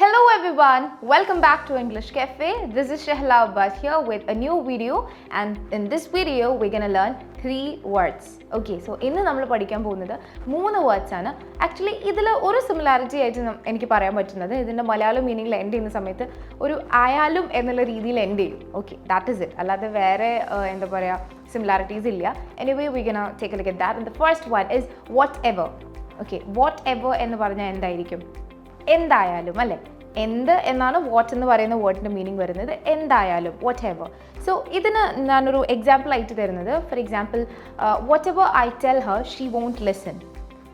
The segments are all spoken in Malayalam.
Hello everyone, welcome back to English Cafe. This is Shahla Abbas here with a new video, and in this video we're going to learn 3 words. Okay, so ഇന്ന് നമ്മൾ പഠിക്കാൻ പോകുന്നത് 3 words ആണ്. ആക്ച്വലി ഇതിൽ ഒരു സിമിലാരിറ്റി ആയിട്ട് എനിക്ക് പറയാൻ പറ്റുന്നത് ഇതിൻ്റെ മലയാളം മീനിങ്ങിൽ എൻഡ് ചെയ്യുന്ന സമയത്ത് ഒരു ആയാലും എന്നുള്ള രീതിയിൽ എൻഡ് ചെയ്യും. Okay, that is it. അല്ലാതെ വേറെ എന്താ പറയുക സിമിലാരിറ്റീസ് ഇല്ല. Anyway we gonna take A look at that. And the first one is what ever. Okay, what ever എന്ന് പറഞ്ഞാൽ എന്തായിരിക്കും? എന്തായാലും അല്ലേ? എന്ത് എന്നാണ് വാട്ട് എന്ന് പറയുന്ന വേർഡിൻ്റെ മീനിങ് വരുന്നത്. എന്തായാലും വാട്ട് എവർ. സോ ഇതിന് ഞാനൊരു എക്സാമ്പിൾ ആയിട്ട് തരുന്നത്, for example whatever I tell her she won't listen.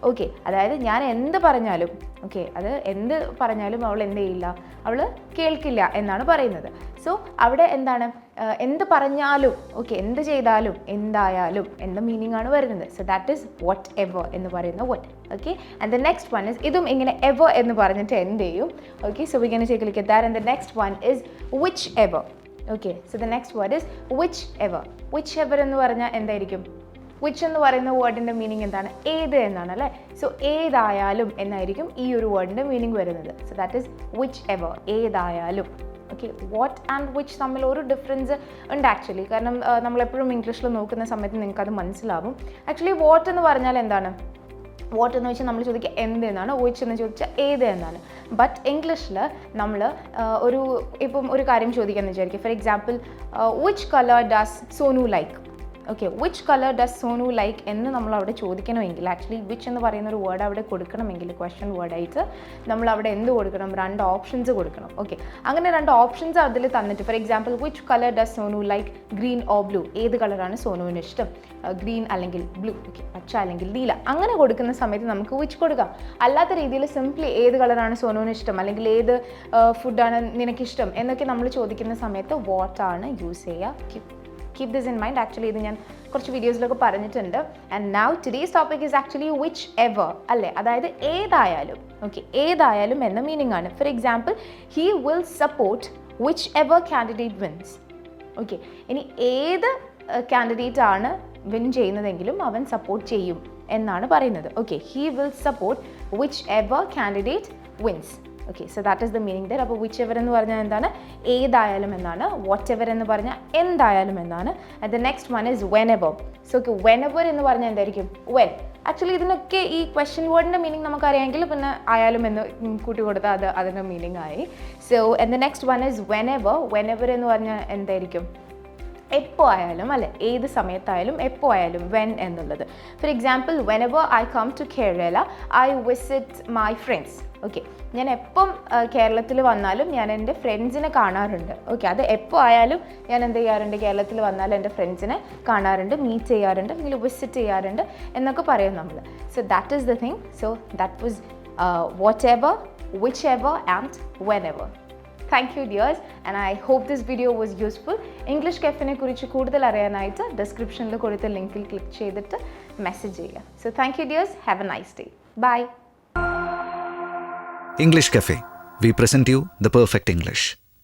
Okay, അതായത് ഞാൻ എന്ത് പറഞ്ഞാലും, ഓക്കെ, അത് എന്ത് പറഞ്ഞാലും അവൾ എന്ത് ചെയ്യില്ല, അവൾ കേൾക്കില്ല എന്നാണ് പറയുന്നത്. സോ അവിടെ എന്താണ്, എന്ത് പറഞ്ഞാലും, ഓക്കെ, എന്ത് ചെയ്താലും എന്തായാലും എന്ന മീനിങ് ആണ് വരുന്നത്. So that is what ever എന്ന് പറയുന്ന what. Okay, and the next one is ഇതും ഇങ്ങനെ എവർ എന്ന് പറഞ്ഞിട്ട് എൻഡ് ചെയ്യും. Okay, so we can take A look at that. And the next one is which ever. Okay, so the next word is which ever. Which ever എന്ന് പറഞ്ഞാൽ എന്തായിരിക്കും? വിച്ച് എന്ന് പറയുന്ന വേർഡിൻ്റെ മീനിങ് എന്താണ്? ഏത് എന്നാണ് അല്ലേ? സോ ഏതായാലും എന്നായിരിക്കും ഈ ഒരു വേർഡിൻ്റെ മീനിങ് വരുന്നത്. So that is which ever, ഏതായാലും. ഓക്കെ, വാട്ട് ആൻഡ് വിച്ച് തമ്മിൽ ഒരു ഡിഫറൻസ് ഉണ്ട് ആക്ച്വലി. കാരണം നമ്മളെപ്പോഴും ഇംഗ്ലീഷിൽ നോക്കുന്ന സമയത്ത് നിങ്ങൾക്കത് മനസ്സിലാവും. ആക്ച്വലി വാട്ട് എന്ന് പറഞ്ഞാൽ എന്താണ്? വാട്ട് എന്ന് വെച്ചാൽ നമ്മൾ ചോദിക്കുക എന്ത് എന്നാണ്, വിച്ച് എന്ന് ചോദിച്ചാൽ ഏത് എന്നാണ്. ബട്ട് ഇംഗ്ലീഷിൽ നമ്മൾ ഇപ്പം ഒരു കാര്യം ചോദിക്കാമെന്ന് വിചാരിക്കും. For example, which colour does Sonu like. Okay, which colour does Sonu like എന്ന് നമ്മൾ അവിടെ ചോദിക്കണമെങ്കിൽ, ആക്ച്വലി വിച്ച് എന്ന് പറയുന്ന ഒരു വേർഡ് അവിടെ കൊടുക്കണമെങ്കിൽ, ക്വസ്റ്റ്യൻ വേർഡായിട്ട് നമ്മൾ അവിടെ എന്ത് കൊടുക്കണം? 2 ഓപ്ഷൻസ് കൊടുക്കണം. ഓക്കെ, അങ്ങനെ 2 ഓപ്ഷൻസ് അതിൽ തന്നിട്ട്, for example which colour does Sonu like green or blue. ഏത് കളറാണ് സോനുവിന് ഇഷ്ടം? ഗ്രീൻ അല്ലെങ്കിൽ ബ്ലൂ. ഓക്കെ, പച്ച അല്ലെങ്കിൽ നീല. അങ്ങനെ കൊടുക്കുന്ന സമയത്ത് നമുക്ക് വിച്ച് കൊടുക്കാം. അല്ലാത്ത രീതിയിൽ സിംപ്ലി ഏത് കളറാണ് സോനുവിന് ഇഷ്ടം, അല്ലെങ്കിൽ ഏത് ഫുഡാണ് നിനക്കിഷ്ടം എന്നൊക്കെ നമ്മൾ ചോദിക്കുന്ന സമയത്ത് വാട്ടാണ് യൂസ് ചെയ്യുക. Keep this in mind. Actually ഇത് ഞാൻ കുറച്ച് വീഡിയോസിലൊക്കെ പറഞ്ഞിട്ടുണ്ട്. And now today's topic is actually whichever അല്ലേ? അതായത് ഏതായാലും. ഓക്കെ, ഏതായാലും എന്ന മീനിങ് ആണ്. For example, he will support whichever candidate wins. Okay, ഇനി ഏത് കാൻഡിഡേറ്റ് ആണ് വിൻ ചെയ്യുന്നതെങ്കിലും അവൻ സപ്പോർട്ട് ചെയ്യും എന്നാണ് പറയുന്നത്. Okay, he will support whichever candidate wins. Okay, so that is the meaning there. അപ്പോൾ വിച്ച് എവർ എന്ന് പറഞ്ഞാൽ എന്താണ്? ഏതായാലും എന്നാണ്. വാട്ട് എവർ എന്ന് പറഞ്ഞാൽ എന്തായാലും എന്നാണ്. And the next one is when ever. So okay, when ever എന്ന് പറഞ്ഞാൽ എന്തായിരിക്കും? വെൻ. ആക്ച്വലി ഇതിനൊക്കെ ഈ ക്വസ്റ്റ്യൻ വേർഡിൻ്റെ മീനിങ് നമുക്കറിയാമെങ്കിൽ പിന്നെ ആയാലും എന്ന് കൂട്ടി കൊടുത്താൽ അതിൻ്റെ മീനിങ് ആയി. So and the next one is when ever. When ever എന്ന് പറഞ്ഞാൽ എന്തായിരിക്കും? എപ്പോൾ ആയാലും അല്ലേ? ഏത് സമയത്തായാലും എപ്പോൾ ആയാലും വെൻ എന്നുള്ളത്. For example, whenever I come to Kerala I visit my friends. Okay, ഞാൻ എപ്പം കേരളത്തിൽ വന്നാലും ഞാൻ എൻ്റെ ഫ്രണ്ട്സിനെ കാണാറുണ്ട്. ഓക്കെ, അത് എപ്പോൾ ആയാലും ഞാൻ എന്ത് ചെയ്യാറുണ്ട്? കേരളത്തിൽ വന്നാലും എൻ്റെ ഫ്രണ്ട്സിനെ കാണാറുണ്ട്, മീറ്റ് ചെയ്യാറുണ്ട്, അല്ലെങ്കിൽ വിസിറ്റ് ചെയ്യാറുണ്ട് എന്നൊക്കെ പറയും നമ്മൾ. So that is the thing. So that was what ever, which ever and when ever. Thank you dears, and I hope this video was useful. English Cafe നെ കുറിച്ച് കൂടുതൽ അറിയാനായിട്ട് ഡിസ്ക്രിപ്ഷനിൽ കൊടുത്ത ലിങ്കിൽ ക്ലിക്ക് ചെയ്തിട്ട് മെസ്സേജ് ചെയ്യുക. So thank you dears, have a nice day. Bye. English Cafe. We present you the perfect English.